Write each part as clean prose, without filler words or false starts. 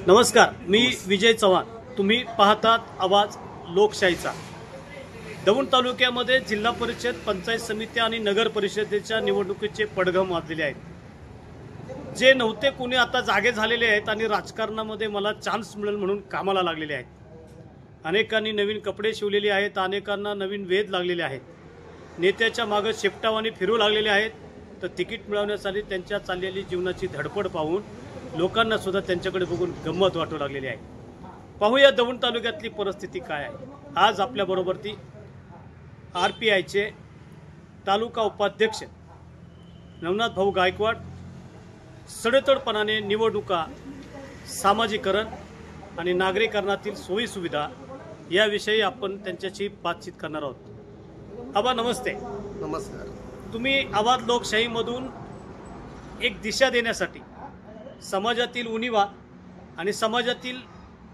नमस्कार, मी विजय चव्हाण. तुम्ही पाहतात आवाज लोकशाहीचा. दौंड तालुक्यामध्ये जिल्हा परिषद, पंचायत समिती आणि नगर परिषदेच्या निवडणुकीचे पडघम वाजलेले आहेत. जे नव्हते कोणी आता जागे झालेले आहेत आणि राजकारणामध्ये मला चान्स मिळेल म्हणून कामाला लागलेले आहेत. अनेकांनी नवीन कपडे शिवलेले आहेत, अनेकांना नवीन वेध लागलेले आहेत. नेत्याच्या मागे शेपटावाने फिरू लागलेले आहेत. तर तिकीट मिळवण्यासाठी त्यांच्या चाललेली जीवनाची धडपड पाहून लोकांना सुद्धा त्यांच्याकडे बघून गंमत वाटू लागलेली आहे. पाहूया दौंड तालुक्यातली परिस्थिती काय आहे. आज आपल्याबरोबर ती RPIचे तालुका उपाध्यक्ष नवनाथ भाऊ गायकवाड सडेतोडपणाने निवडणुका, सामाजिकरण आणि नागरीकरणातील सोयीसुविधा याविषयी आपण त्यांच्याशी बातचीत करणार आहोत. आबा नमस्ते. नमस्कार. तुम्ही आवाज लोकशाहीमधून एक दिशा देण्यासाठी समाजातील उणिवा आणि समाजातील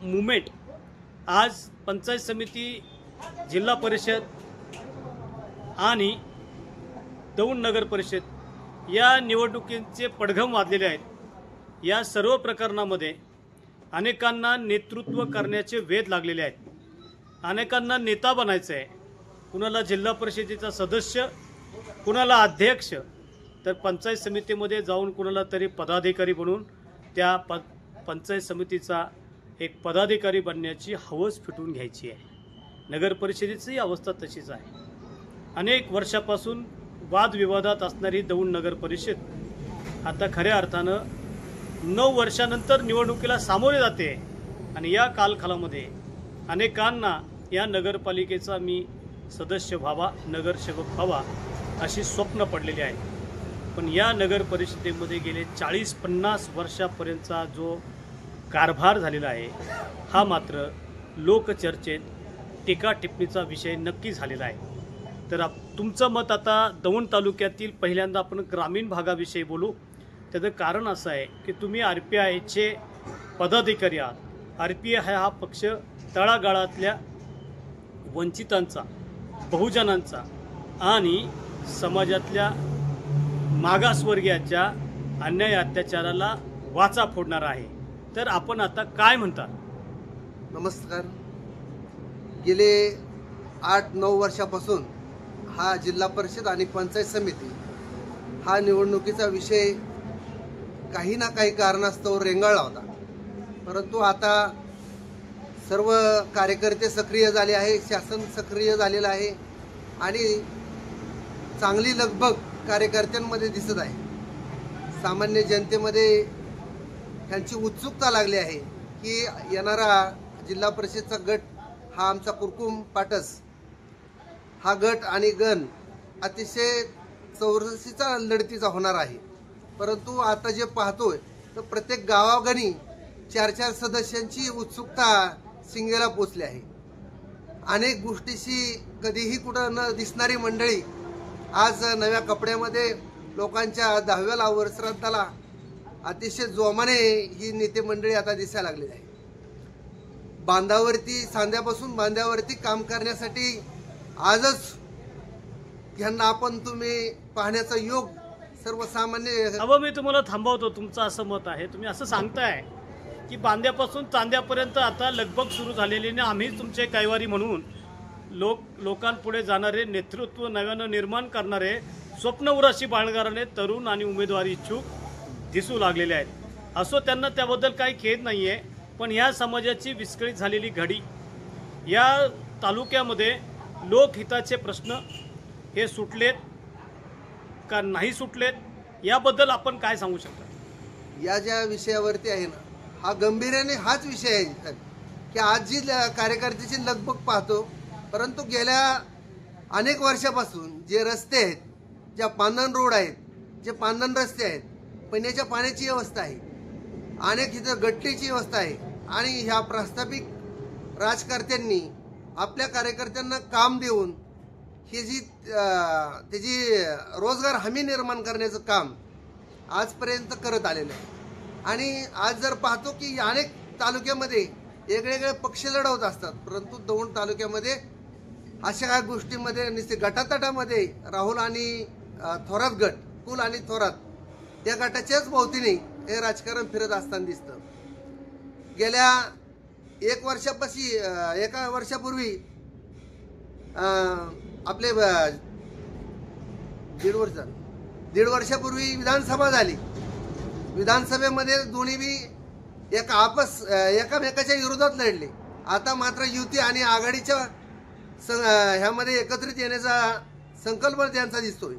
मुवमेंट आज पंचायत समिती, जिल्हा परिषद आणि दौंड नगर परिषद या निवडणुकीचे पडघम वाजलेले आहेत. या सर्व प्रकरणामध्ये अनेकांना नेतृत्व करण्याचे वेध लागलेले आहेत. अनेकांना नेता बनायचं आहे. कुणाला जिल्हा परिषदेचा सदस्य, कुणाला अध्यक्ष, तर पंचायत समितीमध्ये जाऊन कुणाला तरी पदाधिकारी बनून त्या पंचायत समितीचा एक पदाधिकारी बनण्याची हवस फिटून घ्यायची आहे. नगर परिषदेची अवस्था तशीच आहे. अनेक वर्षापासून वादविवादात असणारी दौंड नगर परिषद आता खऱ्या अर्थानं 9 वर्षानंतर निवडणुकीला सामोरे जाते आणि या कालखंडामध्ये अनेकांना या नगरपालिकेचा मी सदस्य व्हावा, नगरसेवक व्हावा अशी स्वप्न पडलेली आहेत. पण या नगर परिषदेमध्ये गेले 40-50 वर्षापर्यंतचा जो कारभार झालेला आहे हा मात्र लोकचर्चेत टीका टिप्पणीचा विषय नक्की झालेला आहे. तर तुमचं मत आता दौंड तालुक्यातील पहिल्यांदा आपण ग्रामीण भागाविषयी बोलू. त्याचं कारण असं आहे की तुम्ही RPIचे पदाधिकारी आहात. RPI हा पक्ष तळागाळातल्या वंचितांचा, बहुजनांचा आणि समाजातल्या मागासवर्गीयाच्या अन्याय अत्याचाराला वाचा फोडणार आहे. तर आपण आता काय म्हणता? नमस्कार. गेले 8-9 वर्षापासून हा जिल्हा परिषद आणि पंचायत समिती हा निवडणुकीचा विषय काही ना काही कारणास्तव रेंगाळला होता. परंतु आता सर्व कार्यकर्ते सक्रिय झाले आहे, शासन सक्रिय झालेलं आहे आणि चांगली लगबग कार्यकर्त्यांमध्ये दिसत आहे. सामान्य जनतेमध्ये त्यांची उत्सुकता लागली आहे की येणारा जिल्हा परिषदचा गट हा आमचा कुरकुम पाटस हा गट आणि गण अतिशय चौरसीचा लढतीचा होणार आहे. परंतु आता जे पाहतोय तर प्रत्येक गावागानी 4-4 सदस्यांची उत्सुकता शिंगेला पोचली आहे. अनेक गोष्टीशी कधीही कुठं न दिसणारी मंडळी आज नव्या कपड्यामध्ये लोकांच्या 10व्या वर्षश्राद्धाला अतिशय जोमाने ही नेते मंडळी आता दिसायला लागलेली आहे. बांधावरती, सांध्यापासून बांध्यावरती काम करण्यासाठी आजच ह्यांना आपण तुम्ही पाहण्याचा योग सर्वसामान्य. अहो, मी तुम्हाला थांबवतो. तुमचं असं मत आहे, तुम्ही असं सांगताय की बांध्यापासून चांद्यापर्यंत आता लगबग सुरू झालेली नाही. आम्ही तुमचे कैवारी म्हणून लोकांपुढे जाणारे, नेतृत्व नव्यानं निर्माण करणारे, स्वप्न उराशी बाळगणारे तरुण आणि उमेदवारी इच्छुक दिसू लागलेले आहेत. असो, त्यांना त्याबद्दल काही खेद नाही आहे. पण या समाजाची विस्कळीत झालेली घडी, या तालुक्यामध्ये लोकहिताचे प्रश्न हे सुटलेत का नाही सुटलेत, याबद्दल आपण काय सांगू शकता? या ज्या विषयावरती आहे ना, हा गंभीर्याने हाच विषय आहे की आज जी कार्यकर्त्याची लगबग पाहतो, परंतु गेल्या अनेक वर्षापासून जे रस्ते आहेत, ज्या पांदण रोड आहेत, जे पांदण रस्ते आहेत, पिण्याच्या पाण्याची व्यवस्था आहे, अनेक इथं गटरीची व्यवस्था आहे आणि ह्या प्रस्थापित राजकर्त्यांनी आपल्या कार्यकर्त्यांना काम देऊन ही जी त्याची रोजगार हमी निर्माण करण्याचं काम आजपर्यंत करत आलेलं आहे. आणि आज जर पाहतो की अनेक तालुक्यामध्ये वेगवेगळे पक्ष लढवत असतात, परंतु दौंड तालुक्यामध्ये अशा काही गोष्टींमध्ये नुसते गटातटामध्ये राहुल आणि थोरात गट, कुल आणि थोरात त्या गटाच्याच भोवतीने हे राजकारण फिरत असताना दिसतं. गेल्या एका वर्षापूर्वी आपले दीड वर्षापूर्वी विधानसभा झाली. विधानसभेमध्ये दोन्ही बी एकामेकाच्या विरोधात लढले. आता मात्र युती आणि आघाडीच्या ह्यामध्ये एकत्रित येण्याचा संकल्प त्यांचा दिसतोय.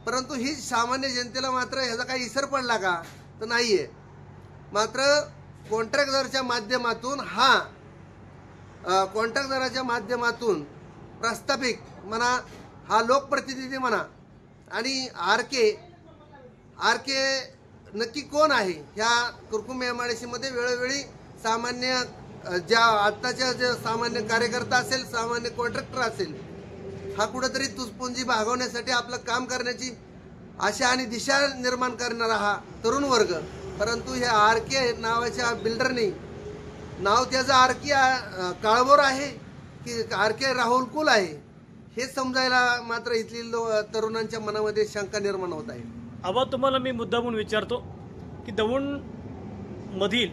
परंतु ही सामान्य जनतेला मात्र ह्याचा काही इसर पडला का तर नाहीये. मात्र कॉन्ट्रॅक्टदाराच्या माध्यमातून प्रस्थापित म्हणा, हा लोकप्रतिनिधी म्हणा, आणि आर के नक्की कोण आहे ह्या कुरकुम एमआयडीसीमध्ये वेळोवेळी सामान्य आत्ताच्या जे सामान्य कार्यकर्ता असेल, सामान्य कॉन्ट्रॅक्टर असेल, हा कुठेतरी तुसपुंजी भागवण्यासाठी आपलं काम करण्याची आशा आणि दिशा निर्माण करणारा हा तरुण वर्ग. परंतु हे आर के नावाच्या बिल्डरने नाव त्याचं आर के काळभोर आहे की आर के राहुल कुल आहे हे समजायला मात्र इथली तरुणांच्या मनामध्ये शंका निर्माण होत आहे. आबा, तुम्हाला मी मुद्दामून विचारतो की दौंड मधील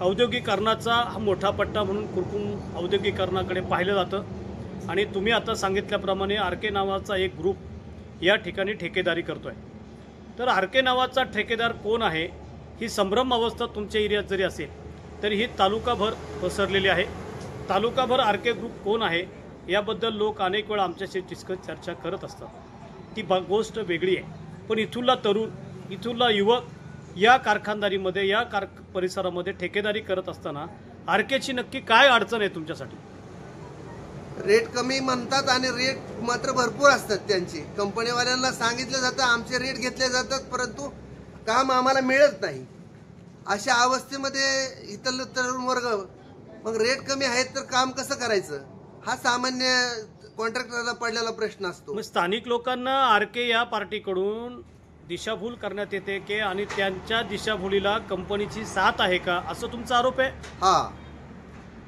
औद्योगिकरणाचा हा मोठा पट्टा म्हणून कुरकुम औद्योगिकरणाकडे पाहिलं जातं आणि तुम्ही आता सांगितल्याप्रमाणे आर के नावाचा एक ग्रुप या ठिकाणी ठेकेदारी करतोय. तर आर के नावाचा ठेकेदार कोण आहे ही संभ्रम अवस्था तुमच्या एरियात जरी असेल तरी ही तालुकाभर पसरलेली आहे. तालुकाभर आर के ग्रुप कोण आहे याबद्दल लोक अनेक वेळा आमच्याशी चर्चा करत असतात. ती गोष्ट वेगळी आहे. पण इथूनला तरुण, इथूनला युवक या कारखानदारीमध्ये, या परिसरामध्ये ठेकेदारी करत असताना आर केची नक्की काय अडचण आहे तुमच्यासाठी? रेट कमी म्हणतात आणि रेट मात्र भरपूर असतात त्यांची. कंपनीवाल्यांना सांगितलं जातं आमचे रेट घेतले जातात, परंतु काम आम्हाला मिळत नाही. अशा अवस्थेमध्ये इथलं तरुण वर्ग मग रेट कमी आहेत तर काम कसं करायचं हा सामान्य कॉन्ट्रॅक्टरला पडलेला प्रश्न असतो. मग स्थानिक लोकांना आर के या पार्टीकडून दिशाभूल करण्यात येते की आणि त्यांच्या दिशाभूलीला कंपनीची साथ आहे का असं तुमचा आरोप आहे? हा.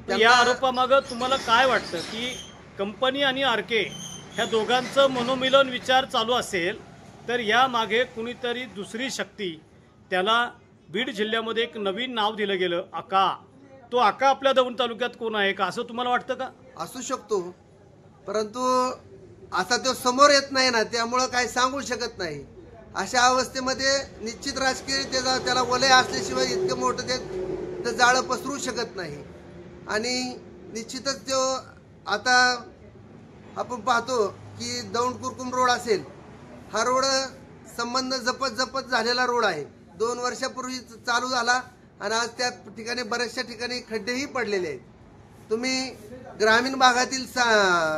या आरोपामागं तुम्हाला काय वाटतं की कंपनी आणि आर के ह्या दोघांचं मनोमिलन विचार चालू असेल तर या मागे कुणीतरी दुसरी शक्ती, त्याला बीड जिल्ह्यामध्ये एक नवीन नाव दिलं गेलं आका, तो आका आपल्या दौंड तालुक्यात कोण आहे का असं तुम्हाला वाटतं का? असू शकतो, परंतु आता तो समोर येत नाही ना, त्यामुळं काही सांगू शकत नाही. अशा अवस्थेमध्ये निश्चित राजकीय त्याला वलय असल्याशिवाय इतकं मोठं ते जाळं पसरू शकत नाही. आणि निश्चितच तो आता आपण पाहतो की दौंड कुरकुम रोड असेल, हा रोड संबंध जपत झालेला रोड आहे. 2 वर्षापूर्वी चालू झाला आणि आज त्या ठिकाणी बऱ्याचशा ठिकाणी खड्डेही पडलेले आहेत. तुम्ही ग्रामीण भागातील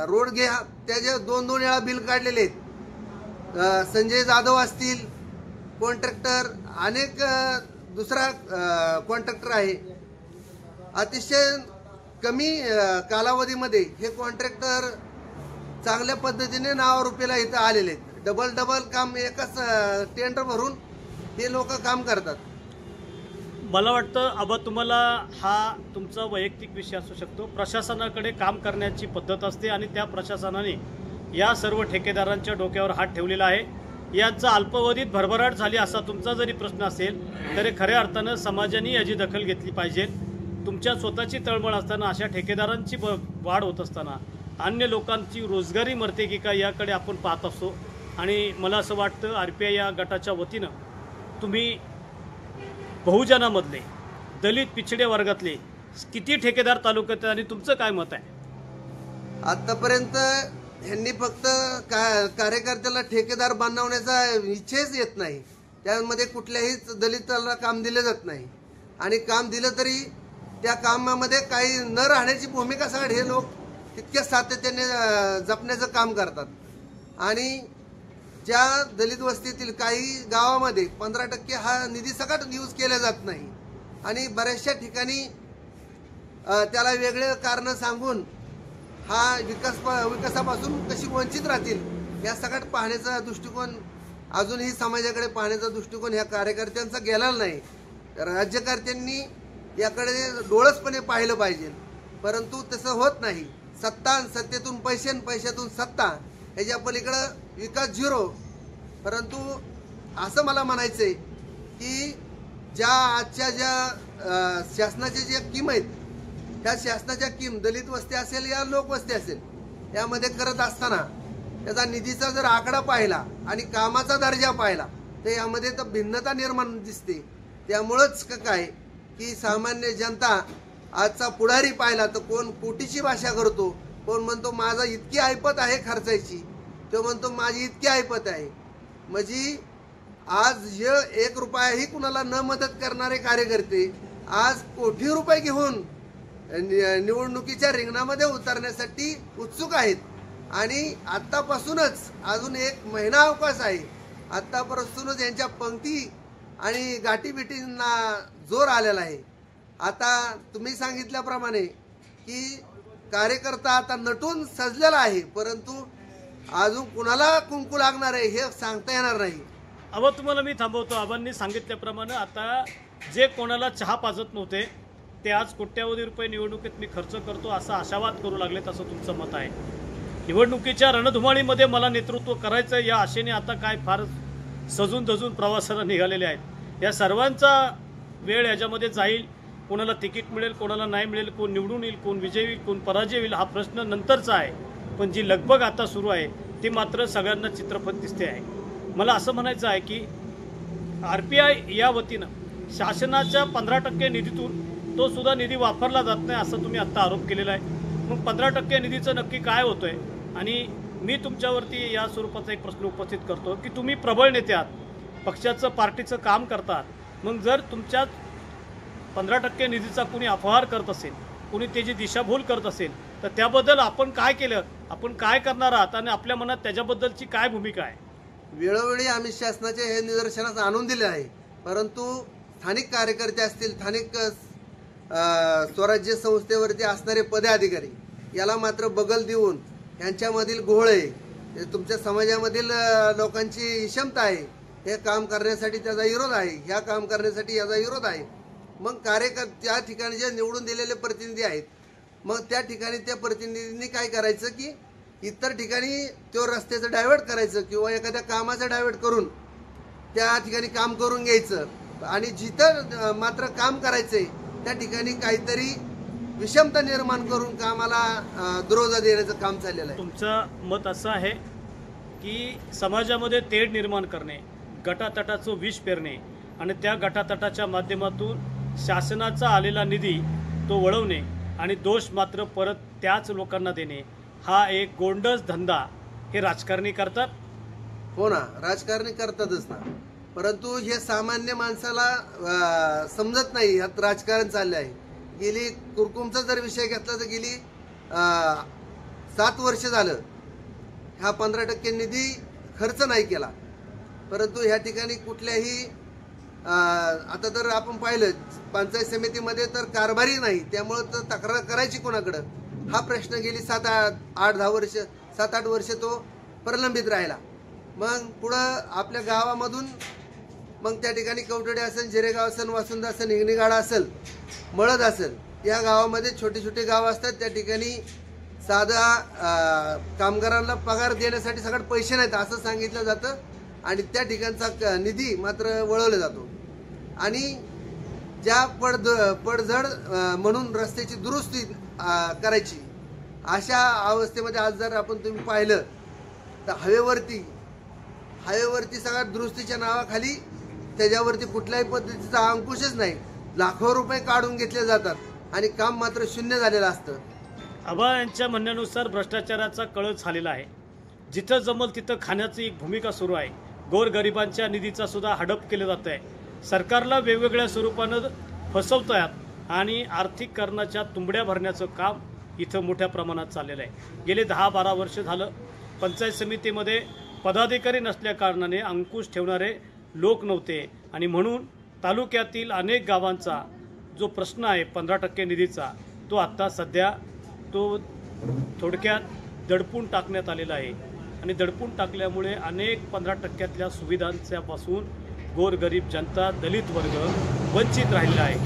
रोड घ्या, त्याचे 2-2 वेळा बिल काढलेले आहेत. संजय जाधव असतील कॉन्ट्रॅक्टर, अनेक दुसरा कॉन्ट्रॅक्टर आहे. अतिशय कमी कालावधीमध्ये हे कॉन्ट्रॅक्टर चांगल्या पद्धतीने नावारूपीला इथं आलेले आहेत. डबल काम एकाच टेंडर भरून हे लोक काम करतात. मला वाटतं आबा तुम्हाला हा तुमचा वैयक्तिक विषय असू शकतो. प्रशासनाकडे काम करण्याची पद्धत असते आणि त्या प्रशासनाने या सर्व ठेकेदारांच्या डोक्यावर हात ठेवलेला आहे. यांचा अल्पावधीत भरभराट झाली असा तुमचा जरी प्रश्न असेल तरी खऱ्या अर्थानं समाजाने याची दखल घेतली पाहिजे. तुमच्या स्वतःची तळमळ असताना, अशा ठेकेदारांची वाढ होत असताना अन्य लोकांची रोजगारी मरते की काय याकडे आपण पाहत असतो. आणि मला असं वाटतं RPI या गटाच्या वतीनं तुम्ही बहुजनामधले, दलित पिछडे वर्गातले किती ठेकेदार तालुक्यात आणि तुमचं काय मत आहे? आतापर्यंत ह्यांनी फक्त कार्यकर्त्याला ठेकेदार बनवण्याचा इच्छाच येत नाही. त्यामध्ये कुठल्याही दलिताला काम दिलं जात नाही आणि काम दिलं तरी त्या कामामध्ये काही न राहण्याची भूमिका सगळं हे लोक तितक्या सातत्याने जपण्याचं काम करतात. आणि ज्या दलित वस्तीतील काही गावामध्ये 15% हा निधी सगळ्यात यूज केला जात नाही आणि बऱ्याचशा ठिकाणी त्याला वेगळे कारण सांगून हा विकासापासून कशी वंचित राहतील या सगळ्यात पाहण्याचा दृष्टिकोन, अजूनही समाजाकडे पाहण्याचा दृष्टिकोन ह्या कार्यकर्त्यांचा गेलेला नाही. राज्यकर्त्यांनी याकडे डोळसपणे पाहिलं पाहिजे, परंतु तसं होत नाही. सत्ता आणि सत्तेतून पैसे आणि पैशातून सत्ता ह्याच्या पलीकडं विकास झिरो. परंतु असं मला म्हणायचंय की ज्या आजच्या ज्या शासनाच्या ज्या स्कीम आहेत त्या शासनाच्या स्कीम दलित वस्ती असेल या लोकवस्ती असेल यामध्ये करत असताना त्याचा निधीचा जर आकडा पाहिला आणि कामाचा दर्जा पाहिला तर यामध्ये तर भिन्नता निर्माण दिसते. त्यामुळंच काय की सामान्य जनता आजचा पुढारी पाहिला तर कोण कोटीची भाषा करतो, कोण म्हणतो माझा इतकी ऐपत आहे खर्चायची, तो म्हणतो माझी इतकी ऐपत आहे. म्हणजे आज 1 रुपयाही कुणाला न मदत करणारे कार्यकर्ते आज कोटी रुपये घेऊन निवडणुकीच्या रिंगणामध्ये उतरण्यासाठी उत्सुक आहेत. आणि आत्तापासूनच अजून 1 महिना अवकाश आहे. आत्तापासूनच यांच्या पंक्ती आणि गाठीबिटींना जोर आलेला आहे. आता तुम्ही सांगितल्याप्रमाणे की कार्यकर्ता आता नटून सजलेला आहे, परंतु अजून कुणाला कुंकू लागणार आहे हे सांगता येणार नाही. आबा तुम्हाला मी थांबवतो. आबांनी सांगितल्याप्रमाणे आता जे कोणाला चहा पाजत नव्हते ते आज कोट्यावधी रुपये निवडणुकीत मी खर्च करतो असा आशावाद करू लागलेत, असं तुमचं मत आहे. निवडणुकीच्या रणधुमाळीमध्ये मला नेतृत्व करायचं या आशेने आता काय फार सजून धजून प्रवासाला निघालेले आहेत. या सर्वांचा वेळ याच्यामध्ये जाईल. कोणाला तिकीट मिळेल, कोणाला नाही मिळेल, कोण निवडून येईल, कोण विजयी होईल, कोण पराजय होईल हा प्रश्न नंतरचा आहे. पण जी लगबग आता सुरू आहे ती मात्र सगळ्यांना चित्रपट दिसते आहे. मला असं म्हणायचं आहे की RPI या वतीनं शासनाच्या 15% निधीतून तो सुद्धा निधी वापरला जात नाही असा तुम्ही आत्ता आरोप केलेला आहे. मग 15% निधीचं नक्की काय होतं आहे? आणि मी तुमच्यावरती या स्वरूपाचा एक प्रश्न उपस्थित करतो की तुम्ही प्रबळ नेते आहात, पक्षाचं पार्टीचं काम करतात. मग जर तुमच्या 15% निधीचा कुणी अपहार करत असेल, कुणी त्याची दिशाभूल करत असेल तर त्याबद्दल आपण काय केलं, आपण काय करणार आहात आणि आपल्या मनात त्याच्याबद्दलची काय भूमिका आहे? वेळोवेळी आम्ही शासनाचे हे निदर्शनास आणून दिले आहे, परंतु स्थानिक कार्यकर्ते असतील, स्थानिक स्वराज्य संस्थेवरती असणारे पदाधिकारी याला मात्र बगल देऊन यांच्यामधील घोळे, तुमच्या समाजामधील लोकांची क्षमता आहे, हे काम करण्यासाठी त्याचा विरोध आहे, ह्या काम करण्यासाठी याचा विरोध आहे. मग त्या ठिकाणी जे निवडून दिलेले प्रतिनिधी आहेत मग त्या ठिकाणी त्या प्रतिनिधींनी काय करायचं की इतर ठिकाणी तो रस्त्याचं डायव्हर्ट करायचं किंवा एखाद्या कामाचं डायव्हर्ट करून त्या ठिकाणी काम करून घ्यायचं. आणि जिथं मात्र काम करायचंय त्या ठिकाणी काहीतरी विषमता निर्माण करून कामाला दुरोधा देण्याचं काम चाललेलं आहे. तुमचं मत असं आहे की समाजामध्ये तेढ निर्माण करणे, गटातटाचं विष पेरणे आणि त्या गटातटाच्या माध्यमातून शासनाचा आलेला निधी तो वळवणे आणि दोष मात्र परत त्याच लोकांना देणे हा एक गोंडस धंदा हे राजकारणी करतात. हो ना, राजकारणी करतातच ना, परंतु हे सामान्य माणसाला समजत नाही ह्यात राजकारण चालले आहे. गेली कुरकुमचा जर विषय घेतला तर गेली 7 वर्ष झालं हा 15% निधी खर्च नाही केला. परंतु ह्या ठिकाणी कुठल्याही आता तर आपण पाहिलं पंचायत समितीमध्ये तर कारभारी नाही, त्यामुळे तर तक्रार करायची कोणाकडं हा प्रश्न गेली 7-8 वर्ष तो प्रलंबित राहिला. मग पुढं आपल्या गावामधून मग त्या ठिकाणी कवटडे असेल, जिरेगाव असेल, वासुंदा असेल, हिंगणीगाडा असेल, मळद असेल, या गावामध्ये छोटे छोटे गाव असतात. त्या ठिकाणी साधा कामगारांना पगार देण्यासाठी सगळं पैसे नाहीत असं सांगितलं जातं आणि त्या ठिकाणचा निधी मात्र वळवला जातो. आणि ज्या पडझड म्हणून रस्त्याची दुरुस्ती करायची अशा अवस्थेमध्ये आज जर आपण तुम्ही पाहिलं तर हायवेवरती सगळ्या दुरुस्तीच्या नावाखाली त्याच्यावरती कुठल्याही पद्धतीचा अंकुशच नाही. लाखो रुपये काढून घेतले जातात आणि काम मात्र शून्य झालेलं असतं. आबा यांच्या म्हणण्यानुसार भ्रष्टाचाराचा कळस झालेला आहे. जिथं जमल तिथं खाण्याची एक भूमिका सुरू आहे. गोरगरिबांच्या निधीचा सुद्धा हडप केलं जात आहे. सरकारला वेगवेगळ्या स्वरूपानं फसवतात आणि आर्थिकरणाच्या तुंबड्या भरण्याचं काम इथं मोठ्या प्रमाणात चाललेलं आहे. गेले 10-12 वर्ष झालं पंचायत समितीमध्ये पदाधिकारी नसल्या कारणाने अंकुश ठेवणारे लोक नव्हते आणि म्हणून तालुक्यातील अनेक गावांचा जो प्रश्न आहे 15% निधीचा तो आत्ता सध्या तो थोडक्यात दडपून टाकण्यात आलेला आहे. आणि दडपून टाकल्यामुळे अनेक 15%तल्या सुविधांच्यापासून गोरगरीब जनता, दलित वर्ग वंचित राहिलेला आहे.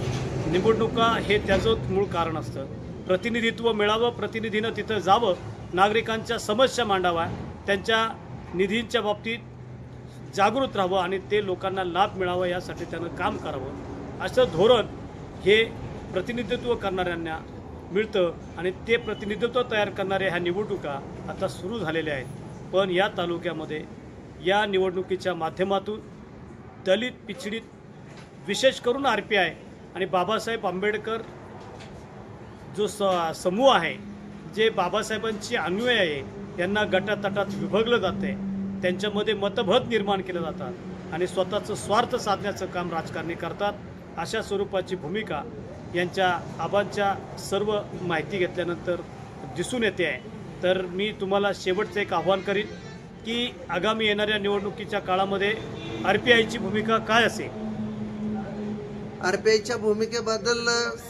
निवडणुका हे त्याचं मूळ कारण असतं. प्रतिनिधित्व मिळावं, प्रतिनिधीनं तिथं जावं, नागरिकांच्या समस्या मांडावा, त्यांच्या निधींच्या बाबतीत जागृत राहावं आणि ते लोकांना लाभ मिळावा यासाठी त्यानं काम करावं. असं धोरण हे प्रतिनिधित्व करणाऱ्यांना मिळतं आणि ते प्रतिनिधित्व तयार करणाऱ्या ह्या निवडणुका आता सुरू झालेल्या आहेत। पण या तालुक्यामध्ये या निवडणुकीच्या माध्यमातून दलित पिछडीत विशेष करून RPI आणि बाबासाहेब आंबेडकर जो समूह आहे, जे बाबासाहेबांची अनुयायी आहे, यांना गटातटात विभागलं जाते, त्यांच्यामध्ये मतभेद निर्माण केले जातात आणि स्वतःचं स्वार्थ साधण्याचं काम राजकारणी करतात। अशा स्वरूपाची भूमिका यांच्या आबांच्या सर्व माहिती घेतल्यानंतर दिसून येते आहे। तर मी तुम्हाला शेवटचं एक आव्हान करीन की आगामी येणाऱ्या निवडणुकीच्या काळामध्ये RPIची भूमिका काय असेल। RPIच्या भूमिकेबद्दल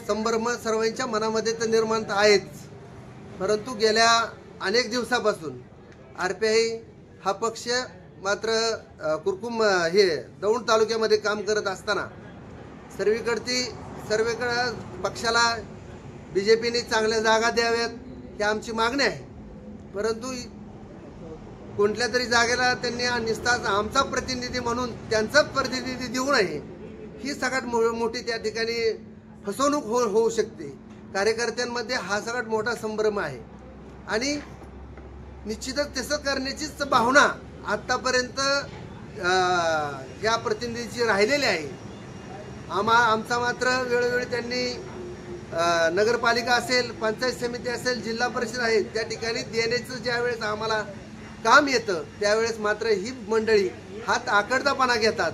संभ्रम सर्वांच्या मनामध्ये तर निर्माण आहेच, परंतु गेल्या अनेक दिवसापासून RPI हा पक्ष मात्र कुरकुम हे दौंड तालुक्यामध्ये काम करत असताना सर्वेकडे पक्षाला BJPने चांगल्या जागा द्याव्यात ही आमची मागणी आहे। परंतु कोणत्या तरी जागेला त्यांनी निस्ताच आमचा प्रतिनिधी म्हणून त्यांचाच प्रतिनिधी देऊ नये, ही सगळ्यात मोठी त्या ठिकाणी फसवणूक होऊ शकते। कार्यकर्त्यांमध्ये हा सगळ्यात मोठा संभ्रम आहे आणि निश्चितच तसं करण्याचीच भावना आतापर्यंत या प्रतिनिधीची राहिलेली आहे। आमचा मात्र वेळोवेळी त्यांनी नगरपालिका असेल, पंचायत समिती असेल, जिल्हा परिषद आहे, त्या ठिकाणी देण्याचं ज्यावेळेस आम्हाला काम येतं त्यावेळेस मात्र ही मंडळी हात आकडतापणा घेतात।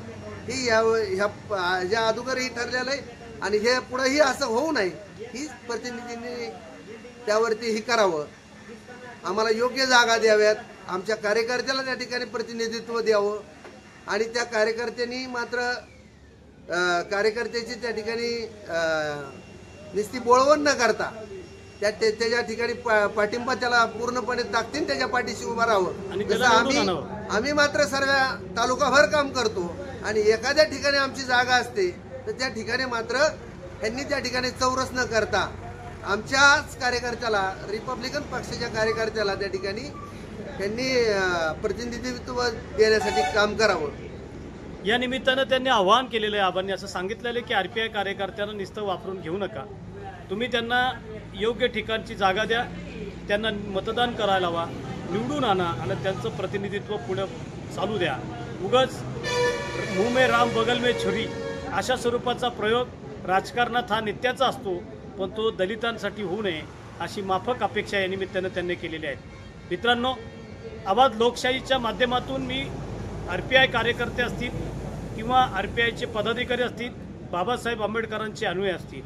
ही या अगोदरही ठरलेलं आहे आणि हे पुढेही असं होऊ नये, ही प्रतिनिधींनी त्यावरती ही करावं। आम्हाला योग्य जागा द्याव्यात, आमच्या कार्यकर्त्याला त्या ठिकाणी प्रतिनिधित्व द्यावं आणि त्या कार्यकर्त्यांनी मात्र कार्यकर्त्याची त्या ठिकाणी नुसती बोळवण न करता त्याच्या ठिकाणी पाठिंबा त्याला पूर्णपणे ताकदीने त्याच्या पाठीशी उभा राहावं। जसं आम्ही मात्र सर्व तालुकाभर काम करतो आणि एखाद्या ठिकाणी आमची जागा असते तर त्या ठिकाणी मात्र यांनी त्या ठिकाणी चौरस न करता आमच्याच कार्यकर्त्याला, रिपब्लिकन पक्षाच्या कार्यकर्त्याला त्या ठिकाणी त्यांनी प्रतिनिधित्व देण्यासाठी काम करावं। या निमित्तानं त्यांनी आवाहन केलेलं आहे, आबांनी असं सांगितलेलं की RPI कार्यकर्त्यांना नुसतं वापरून घेऊ नका, तुम्ही त्यांना योग्य ठिकाणची जागा द्या, त्यांना मतदान करायला हवा, निवडून आणा आणि त्यांचं प्रतिनिधित्व पुढे चालू द्या। उगाच मुंह में राम बगल में छुरी अशा स्वरूपाचा प्रयोग राजकारणात हा नित्याचा असतो, पण तो दलितांसाठी होऊ नये अशी माफक अपेक्षा या निमित्तानं त्यांनी केलेल्या आहेत। मित्रांनो, आवाज लोकशाहीच्या माध्यमातून मी RPI कार्यकर्ते असतील किंवा RPIचे पदाधिकारी असतील, बाबासाहेब आंबेडकरांचे अनुयायी असतील,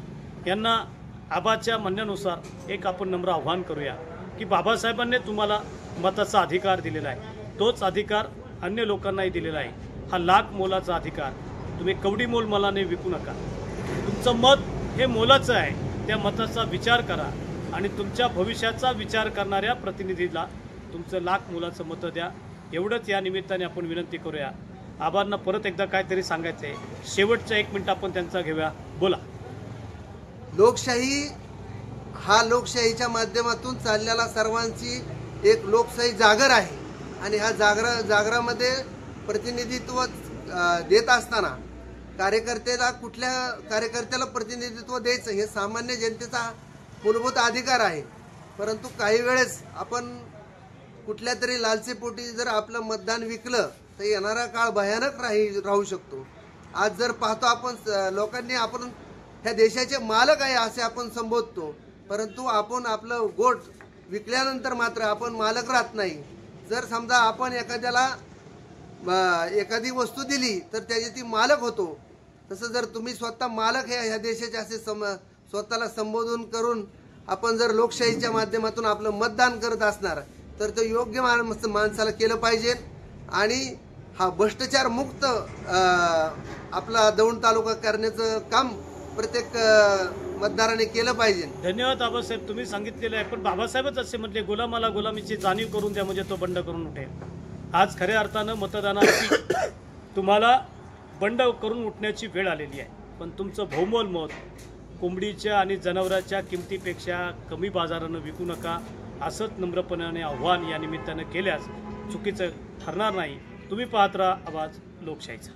यांना आबाच्या म्हणण्यानुसार एक आपण नम्र आव्हान करूया की बाबासाहेबांनी तुम्हाला मताचा अधिकार दिलेला आहे, तोच अधिकार अन्य लोकांनाही दिलेला आहे। हा लाख मोलाचा अधिकार तुम्ही कवडी मोल मलाने विकू नका। तुमचं मत हे मोलाचं आहे, त्या मताचा विचार करा आणि तुमच्या भविष्याचा विचार करणाऱ्या प्रतिनिधीला तुमचं लाख मोलाचं मतं द्या। एवढंच या निमित्ताने आपण विनंती करूया। आबांना परत एकदा काहीतरी सांगायचं आहे, शेवटचा 1 मिनिट आपण त्यांचा घेऊया, बोला। लोकशाही हा लोकशाहीच्या माध्यमातून चाललेला सर्वांची एक लोकशाही जागर आहे आणि ह्या जागरामध्ये प्रतिनिधित्व देत असताना कुठल्या कार्यकर्त्याला प्रतिनिधित्व द्यायचं हे सामान्य जनतेचा मूलभूत अधिकार आहे। परंतु काही वेळेस आपण कुठल्या तरी लालसेपोटी जर आपलं मतदान विकलं तर येणारा काळ भयानक राहू शकतो। आज जर पाहतो आपण लोकांनी आपण ह्या देशाचे मालक आहे असे आपण संबोधतो, परंतु आपण आपलं गोट विकल्यानंतर मात्र आपण मालक राहत नाही। जर समजा आपण एखाद्याला एखादी वस्तू दिली तर त्याची ती मालक होतो, तसं जर तुम्ही स्वतः मालक हे ह्या देशाचे असे स्वतःला संबोधन करून आपण जर लोकशाहीच्या माध्यमातून आपलं मतदान करत असणार तर ते योग्य माणसाला केलं पाहिजे आणि हा भ्रष्टाचार मुक्त आपला दौंड तालुका करण्याचं काम प्रत्येक मतदाराने केलं पाहिजे। धन्यवाद आबासाहेब, तुम्ही सांगितलेलं आहे, पण बाबासाहेबच असे म्हटले, गुलामाला गुलामीची जाणीव करून द्या म्हणजे तो बंड करून उठेल। आज खऱ्या अर्थानं मतदानाची तुम्हाला बंड करून उठण्याची वेळ आलेली आहे, पण तुमचं बहुमोल मत कोंबडीच्या आणि जनावराच्या किमतीपेक्षा कमी बाजारानं विकू नका, असंच नम्रपणाने आव्हान या निमित्तानं केल्यास चुकीचं ठरणार नाही। तुम्ही पाहत राहा आवाज लोकशाहीचा।